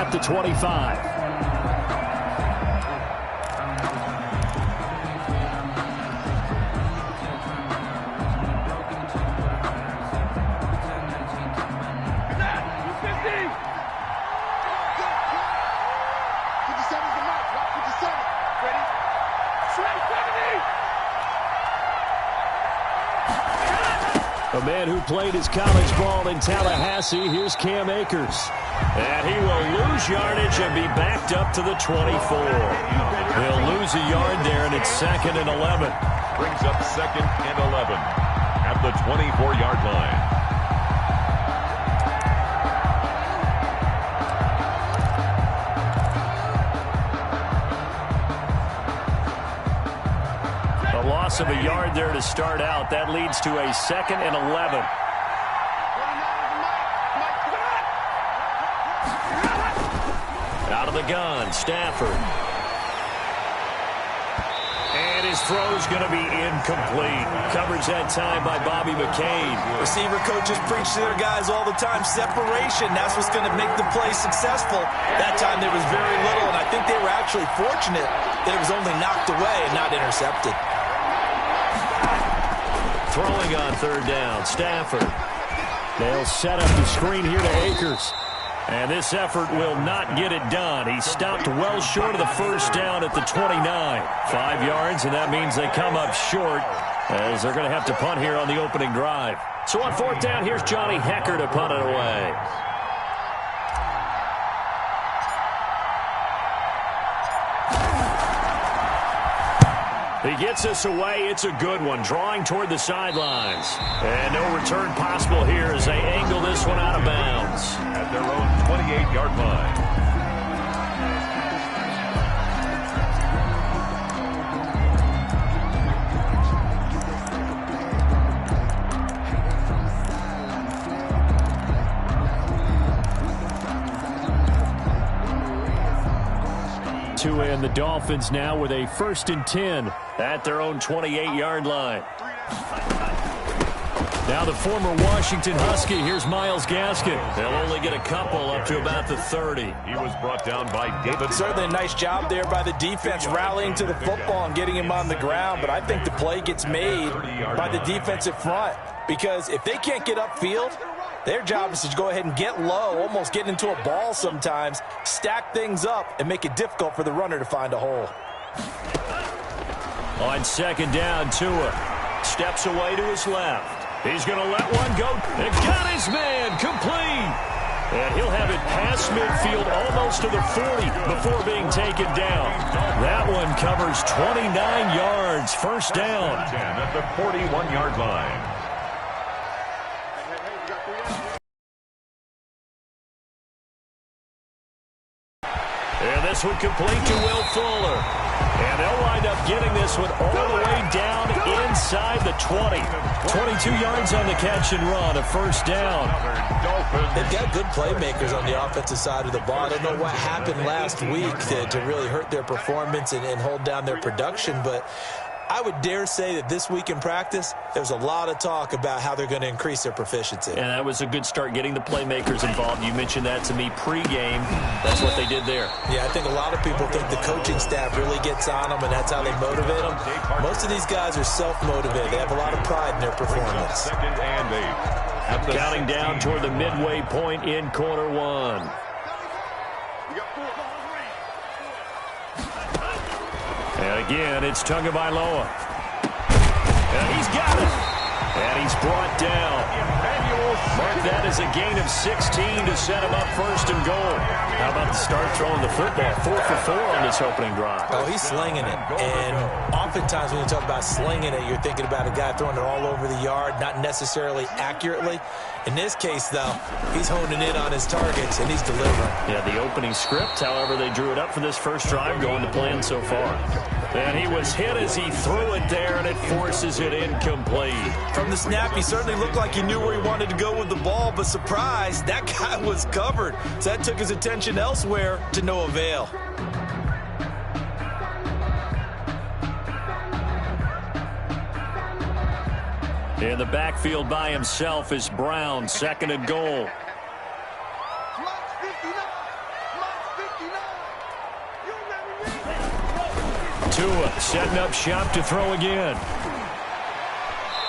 at the 25. A man who played his college ball in Tallahassee, here's Cam Akers. And he will lose yardage and be backed up to the 24. He'll lose a yard there, and it's 2nd and 11. Brings up 2nd and 11 at the 24-yard line. Loss of a yard there to start out. That leads to a 2nd and 11. Out of the gun, Stafford. And his throw's going to be incomplete. Coverage that time by Bobby McCain. Receiver coaches preach to their guys all the time. Separation, that's what's going to make the play successful. That time there was very little, and I think they were actually fortunate that it was only knocked away and not intercepted. Throwing on 3rd down, Stafford. They'll set up the screen here to Akers. And this effort will not get it done. He stopped well short of the 1st down at the 29. 5 yards, and that means they come up short as they're going to have to punt here on the opening drive. So on 4th down, here's Johnny Hecker to punt it away. He gets us away. It's a good one. Drawing toward the sidelines. And no return possible here as they angle this one out of bounds. At their own 28-yard line. And the Dolphins now with a 1st and 10 at their own 28-yard line. Now the former Washington Husky, here's Myles Gaskin. They'll only get a couple up to about the 30. He was brought down by David. Certainly a nice job there by the defense rallying to the football and getting him on the ground, but I think the play gets made by the defensive front because if they can't get upfield, their job is to go ahead and get low, almost get into a ball sometimes, stack things up, and make it difficult for the runner to find a hole. On 2nd down, Tua steps away to his left. He's going to let one go. And got his man complete. And he'll have it past midfield almost to the 40 before being taken down. That one covers 29 yards. 1st down. 10 at the 41-yard line. And this would complete to Will Fuller. And they'll wind up getting this one all the way down inside the 20. 22 yards on the catch and run, a 1st down. They've got good playmakers on the offensive side of the ball. I don't know what happened last week to really hurt their performance and hold down their production, but I would dare say that this week in practice, there's a lot of talk about how they're going to increase their proficiency. And that was a good start getting the playmakers involved. You mentioned that to me pregame. That's what they did there. Yeah, I think a lot of people think the coaching staff really gets on them, and that's how they motivate them. Most of these guys are self-motivated. They have a lot of pride in their performance. 2nd and 8. Counting down toward the midway point in quarter 1. And again, it's Tagovailoa. And he's got it. And he's brought down. Mark that as a gain of 16 to set him up 1st and goal. How about the start throwing the football? 4 for 4 on this opening drive. Oh, he's slinging it. And oftentimes when you talk about slinging it, you're thinking about a guy throwing it all over the yard, not necessarily accurately. In this case, though, he's honing in on his targets, and he's delivering. Yeah, the opening script, however, they drew it up for this first drive going to plan so far. And he was hit as he threw it there, and it forces it incomplete. From the snap, he certainly looked like he knew where he wanted to go with the ball, but surprise, that guy was covered. So that took his attention elsewhere to no avail. In the backfield by himself is Brown, 2nd and goal. Tua setting up shop to throw again.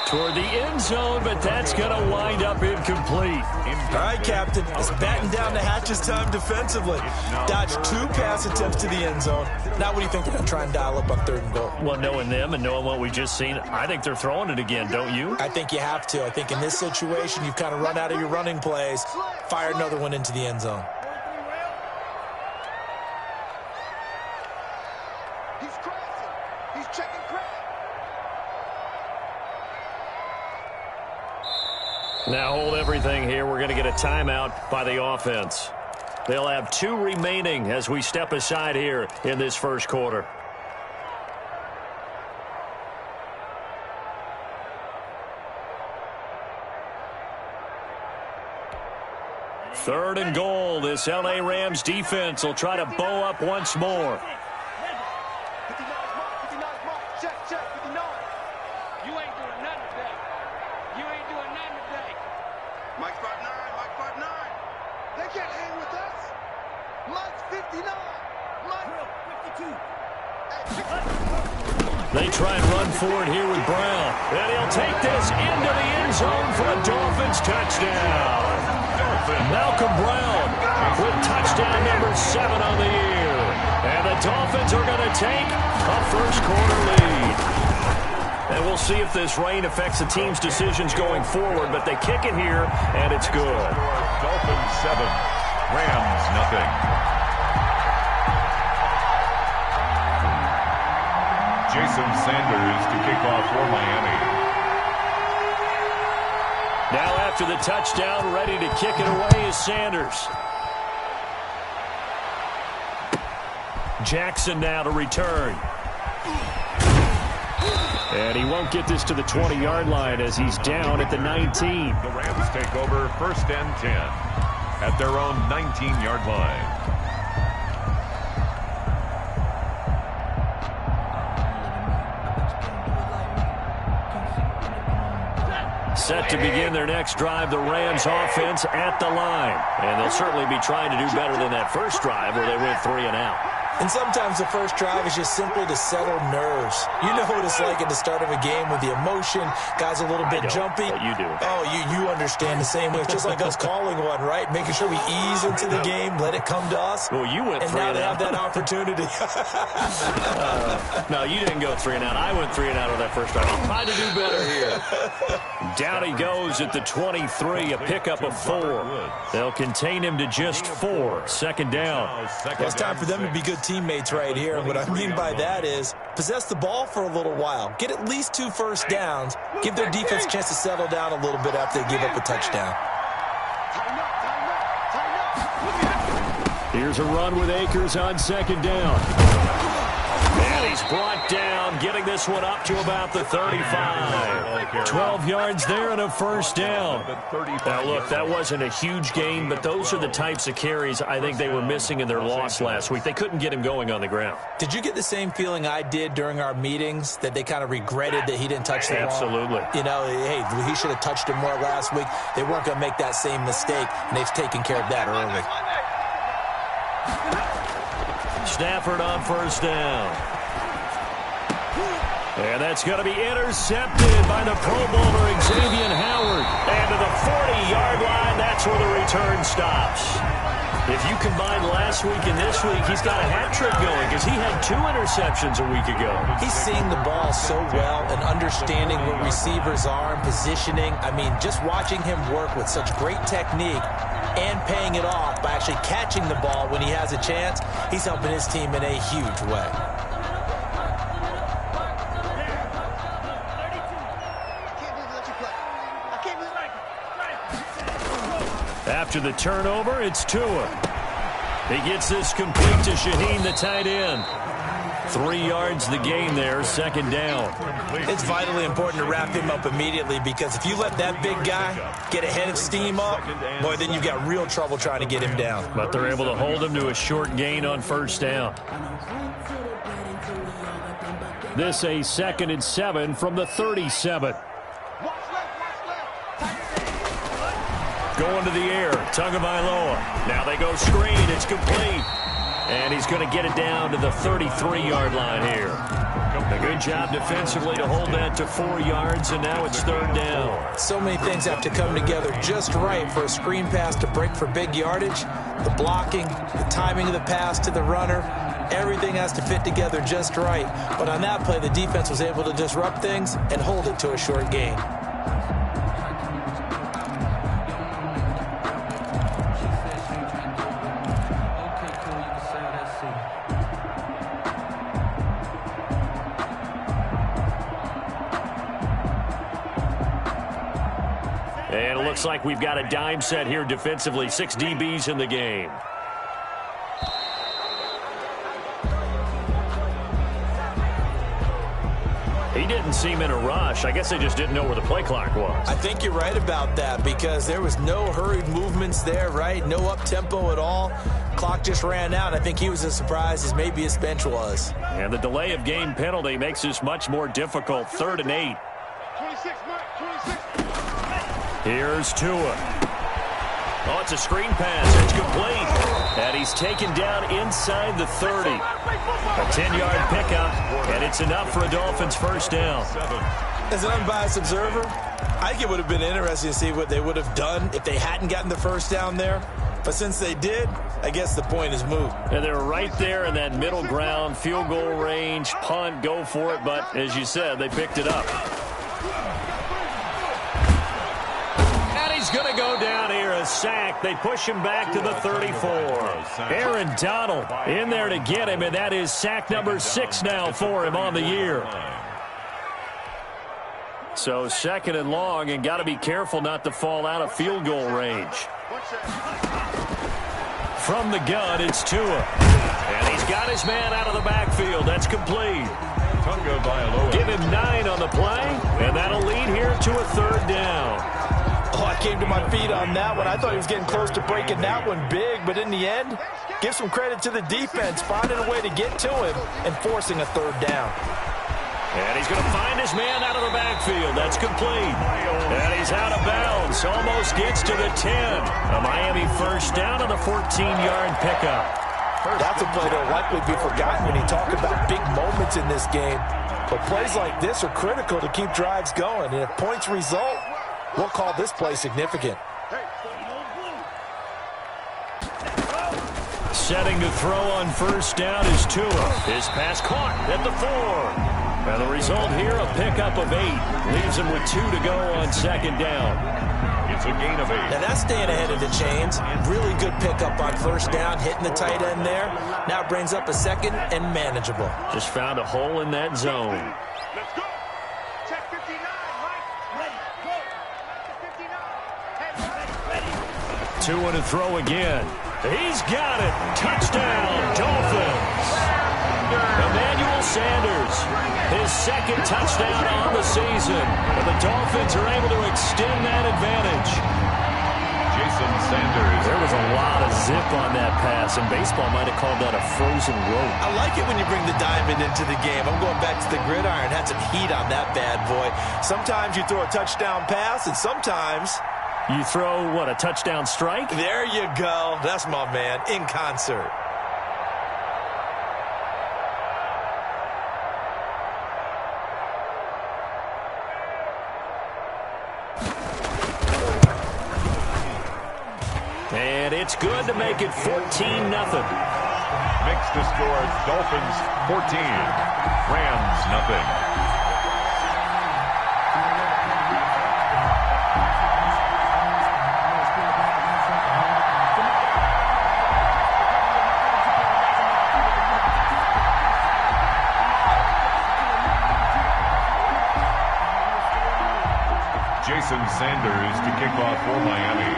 Toward the end zone, but that's going to wind up incomplete. All right, Captain. It's batten down the hatches time defensively. Dodged 2 pass attempts to the end zone. Now what do you think they're going to try and dial up on 3rd and goal? Well, knowing them and knowing what we just seen, I think they're throwing it again, don't you? I think you have to. I think in this situation, you've kind of run out of your running plays. Fire another one into the end zone. He's crossing. He's checking crack. Now hold everything here. We're going to get a timeout by the offense. They'll have 2 remaining as we step aside here in this first quarter. Third and goal. This L.A. Rams defense will try to bow up once more. 59 mark. Check, 59. You ain't doing nothing today. You ain't doing nothing today. Mike 5'9", Mike 5'9". They can't hang with us. Mike's 59. Mike 52. They try and run forward here with Brown. And he'll take this into the end zone for a Dolphins touchdown. Malcolm Brown with touchdown number 7 on the year. And the Dolphins are going to take a first quarter lead. And we'll see if this rain affects the team's decisions going forward, but they kick it here, and it's good. Dolphins 7, Rams nothing. Jason Sanders to kick off for Miami. Now after the touchdown, ready to kick it away is Sanders. Jackson now to return. And he won't get this to the 20-yard line as he's down at the 19. The Rams take over 1st and 10 at their own 19-yard line. Set to begin their next drive, the Rams offense at the line. And they'll certainly be trying to do better than that first drive where they went 3 and out. And sometimes the first drive is just simply to settle nerves. You know what it's like at the start of a game with the emotion. Guys a little bit jumpy. But you do. Oh, you understand the same way. It's just like us calling one, right? Making sure we ease into the game, let it come to us. Well, you went 3 and and now out. they have that opportunity. No, you didn't go 3 and out. I went 3 and out on that first drive. I'm trying to do better here. Down he goes at the 23, a pickup of 4. They'll contain him to just 4. 2nd down. Well, it's time for them to be good teammates right here. And what I mean by that is possess the ball for a little while. Get at least 2 first downs. Give their defense a chance to settle down a little bit after they give up a touchdown. Here's a run with Akers on 2nd down. And he's brought down, getting this one up to about the 35. 12 yards there and a first down. Now, look, that wasn't a huge gain, but those are the types of carries I think they were missing in their loss last week. They couldn't get him going on the ground. Did you get the same feeling I did during our meetings, that they kind of regretted that he didn't touch the ball? Absolutely. You know, hey, he should have touched him more last week. They weren't going to make that same mistake, and they've taken care of that early. Stafford on first down. And that's going to be intercepted by the Pro Bowler Xavier Howard. And to the 40-yard line, that's where the return stops. If you combine last week and this week, he's got a hat trick going because he had 2 interceptions a week ago. He's seeing the ball so well and understanding where receivers are and positioning. I mean, just watching him work with such great technique and paying it off by actually catching the ball when he has a chance, he's helping his team in a huge way. After the turnover, it's Tua. He gets this complete to Shaheen, the tight end. 3 yards the gain there, 2nd down. It's vitally important to wrap him up immediately because if you let that big guy get ahead of steam up, boy, then you've got real trouble trying to get him down. But they're able to hold him to a short gain on first down. This a 2nd and 7 from the 37. Going to the air, Tagovailoa. Now they go screen, it's complete. And he's going to get it down to the 33-yard line here. A good job defensively to hold that to 4 yards, and now it's 3rd down. So many things have to come together just right for a screen pass to break for big yardage. The blocking, the timing of the pass to the runner, everything has to fit together just right. But on that play, the defense was able to disrupt things and hold it to a short gain. And it looks like we've got a dime set here defensively. 6 DBs in the game. He didn't seem in a rush. I guess they just didn't know where the play clock was. I think you're right about that because there was no hurried movements there, right? No up-tempo at all. Clock just ran out. I think he was as surprised as maybe his bench was. And the delay of game penalty makes this much more difficult. 3rd and 8. 26, Mike, 26. Here's Tua. Oh, it's a screen pass. It's complete. And he's taken down inside the 30. A 10-yard pickup, and it's enough for a Dolphins 1st down. As an unbiased observer, I think it would have been interesting to see what they would have done if they hadn't gotten the 1st down there. But since they did, I guess the point is moot. And they're right there in that middle ground, field goal range, punt, go for it. But as you said, they picked it up. He's going to go down here, a sack. They push him back to the 34. Aaron Donald in there to get him, and that is sack number 6 now for him on the year. So 2nd and long, and got to be careful not to fall out of field goal range. From the gun, it's Tua. And he's got his man out of the backfield. That's complete. Give him 9 on the play, and that'll lead here to a 3rd down. Oh, I came to my feet on that one. I thought he was getting close to breaking that one big, but in the end, give some credit to the defense, finding a way to get to him and forcing a 3rd down. And he's going to find his man out of the backfield. That's complete. And he's out of bounds. Almost gets to the 10. A Miami 1st down on the 14-yard pickup. That's a play that will likely be forgotten when you talk about big moments in this game. But plays like this are critical to keep drives going. And if points result, we'll call this play significant. Setting to throw on 1st down is Tua. His pass caught at the 4. And the result here, a pickup of 8. Leaves him with 2 to go on 2nd down. It's a gain of 8. Now that's staying ahead of the chains. Really good pickup on 1st down, hitting the tight end there. Now it brings up a 2nd and manageable. Just found a hole in that zone. Let's go. Check 59, Mike. Ready, go. 59. Tua to throw again. He's got it. Touchdown, Dolphins. Emmanuel Sanders, his 2nd touchdown on the season. And the Dolphins are able to extend that advantage. Jason Sanders. There was a lot of zip on that pass, and baseball might have called that a frozen rope. I like it when you bring the diamond into the game. I'm going back to the gridiron. Had some heat on that bad boy. Sometimes you throw a touchdown pass, and sometimes you throw, what, a touchdown strike? There you go. That's my man, in concert. And it's good to make it 14-0. Makes the score Dolphins 14, Rams nothing. Jason Sanders to kick off for Miami.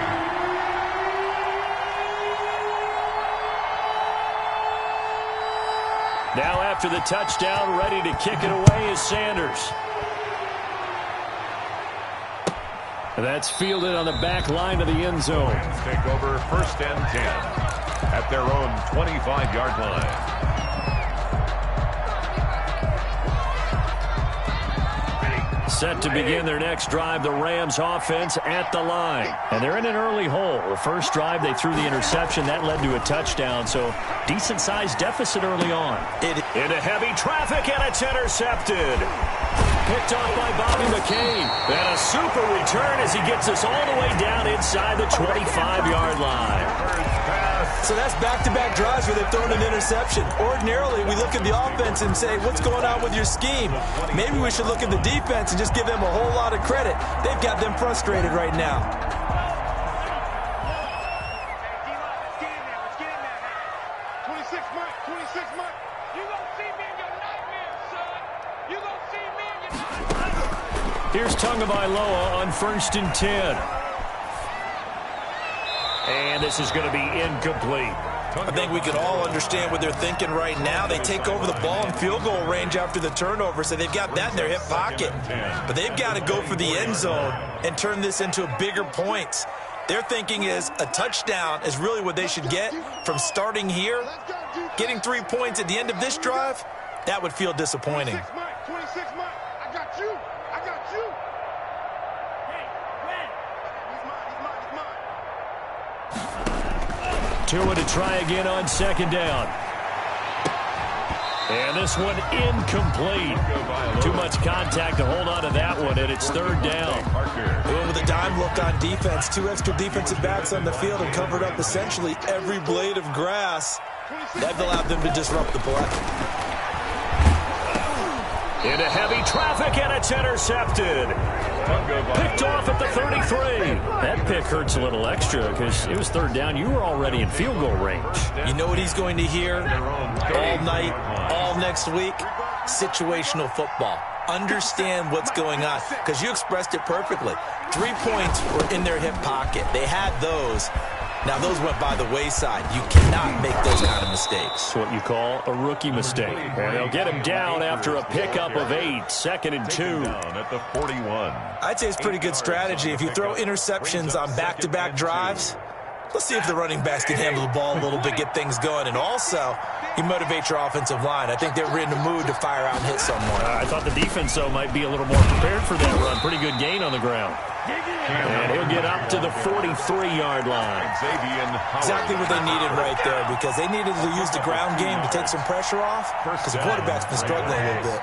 Now after the touchdown, ready to kick it away is Sanders. That's fielded on the back line of the end zone. Take over 1st and 10 at their own 25-yard line. set to begin their next drive. The Rams offense at the line. And they're in an early hole. The first drive, they threw the interception. That led to a touchdown. So decent-sized deficit early on. Into heavy traffic, and it's intercepted. Picked off by Bobby McCain. And a super return as he gets us all the way down inside the 25-yard line. So that's back-to-back drives where they've thrown an interception. Ordinarily, we look at the offense and say, what's going on with your scheme? Maybe we should look at the defense and just give them a whole lot of credit. They've got them frustrated right now. Here's Tagovailoa on 1st and 10. And this is going to be incomplete. I think we can all understand what they're thinking right now. They take over the ball in field goal range after the turnover, so they've got that in their hip pocket. But they've got to go for the end zone and turn this into bigger points. Their thinking is a touchdown is really what they should get from starting here. Getting 3 points at the end of this drive, that would feel disappointing. 26 Mike. I got you. I got you. Hey, Red. He's mine. Tua to try again on 2nd down. And this one incomplete. Too much contact to hold on to that one, and it's 3rd down. With a dime look on defense, 2 extra defensive backs on the field and covered up essentially every blade of grass. That allowed them to disrupt the play. Into heavy traffic, and it's intercepted. Picked off at the 33. That pick hurts a little extra because it was 3rd down. You were already in field goal range. You know what he's going to hear all night, all next week? Situational football. Understand what's going on, because you expressed it perfectly. 3 points were in their hip pocket. They had those. Now, those went by the wayside. You cannot make those kind of mistakes. It's what you call a rookie mistake. And they'll get him down after a pickup of 8, 2nd and 2. At the 41. I'd say it's pretty good strategy. If you throw interceptions on back-to-back drives, let's see if the running backs can handle the ball a little bit, get things going. And also, you motivate your offensive line. I think they're in the mood to fire out and hit someone. I thought the defense, though, might be a little more prepared for that run. Pretty good gain on the ground. And he'll get up to the 43-yard line. Exactly what they needed right there, because they needed to use the ground game to take some pressure off, because the quarterback's been struggling a little bit.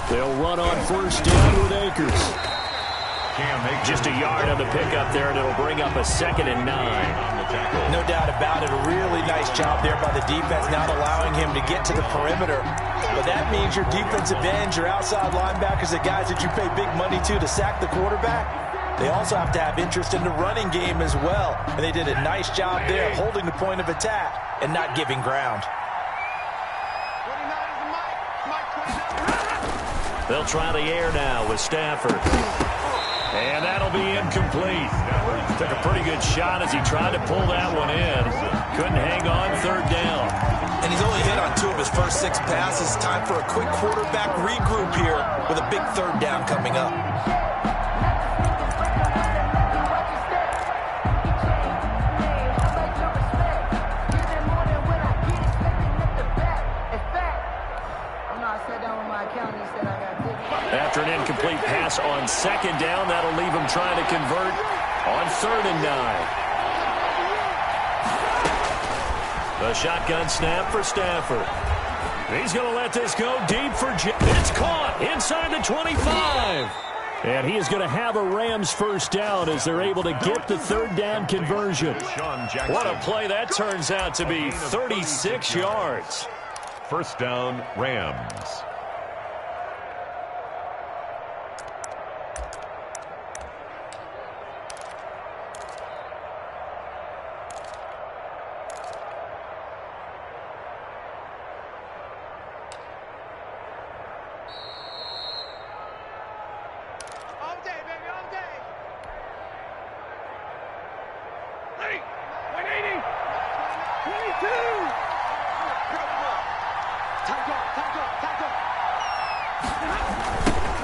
They'll run on 1st down with Akers. Just a yard on the pickup there, and it'll bring up a 2nd and 9. No doubt about it. A really nice job there by the defense, not allowing him to get to the perimeter. But that means your defensive ends, your outside linebackers, the guys that you pay big money to sack the quarterback, they also have to have interest in the running game as well. And they did a nice job there of holding the point of attack and not giving ground. They'll try the air now with Stafford. And that'll be incomplete. Took a pretty good shot as he tried to pull that one in. Couldn't hang on, 3rd down. And he's only hit on 2 of his first 6 passes. Time for a quick quarterback regroup here with a big 3rd down coming up. After an incomplete pass on 2nd down, that'll leave him trying to convert on 3rd and 9. The shotgun snap for Stafford. He's going to let this go deep for Jim. It's caught inside the 25. And he is going to have a Rams 1st down as they're able to get the 3rd down conversion. What a play that turns out to be, 36 yards. 1st down, Rams.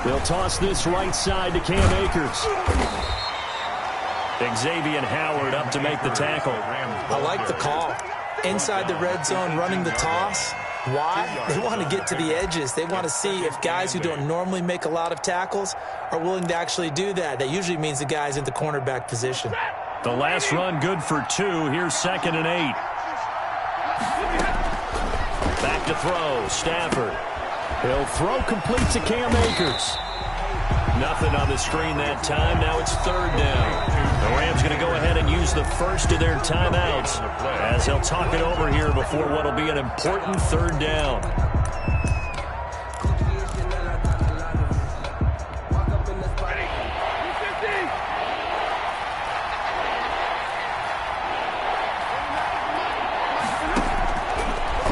They'll toss this right side to Cam Akers. Xavier Howard up to make the tackle. I like the call. Inside the red zone, running the toss. Why? They want to get to the edges. They want to see if guys who don't normally make a lot of tackles are willing to actually do that. That usually means the guy's in the cornerback position. The last run good for 2. Here's 2nd and 8. Back to throw. Stafford. He'll throw complete to Cam Akers. Nothing on the screen that time. Now it's 3rd down. The Rams going to go ahead and use the first of their timeouts as they'll talk it over here before what will be an important 3rd down.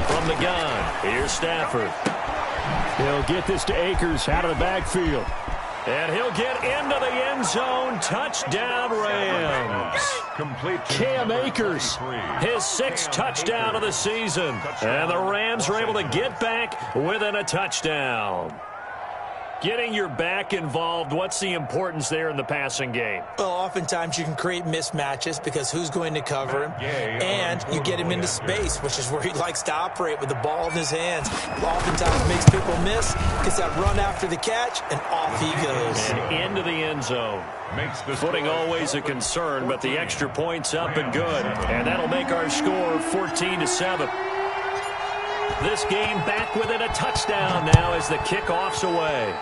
From the gun, here's Stafford. He'll get this to Akers out of the backfield. And he'll get into the end zone. Touchdown, Rams. Cam Akers, his 6th touchdown of the season. And the Rams are able to get back within a touchdown. Getting your back involved, what's the importance there in the passing game? Well, oftentimes you can create mismatches because who's going to cover him, and you get him into space, which is where he likes to operate with the ball in his hands. Oftentimes makes people miss, gets that run after the catch, and off he goes. And into the end zone. Footing always a concern, but the extra point's up and good. And that'll make our score 14-7. This game back within a touchdown now as the kickoff's away.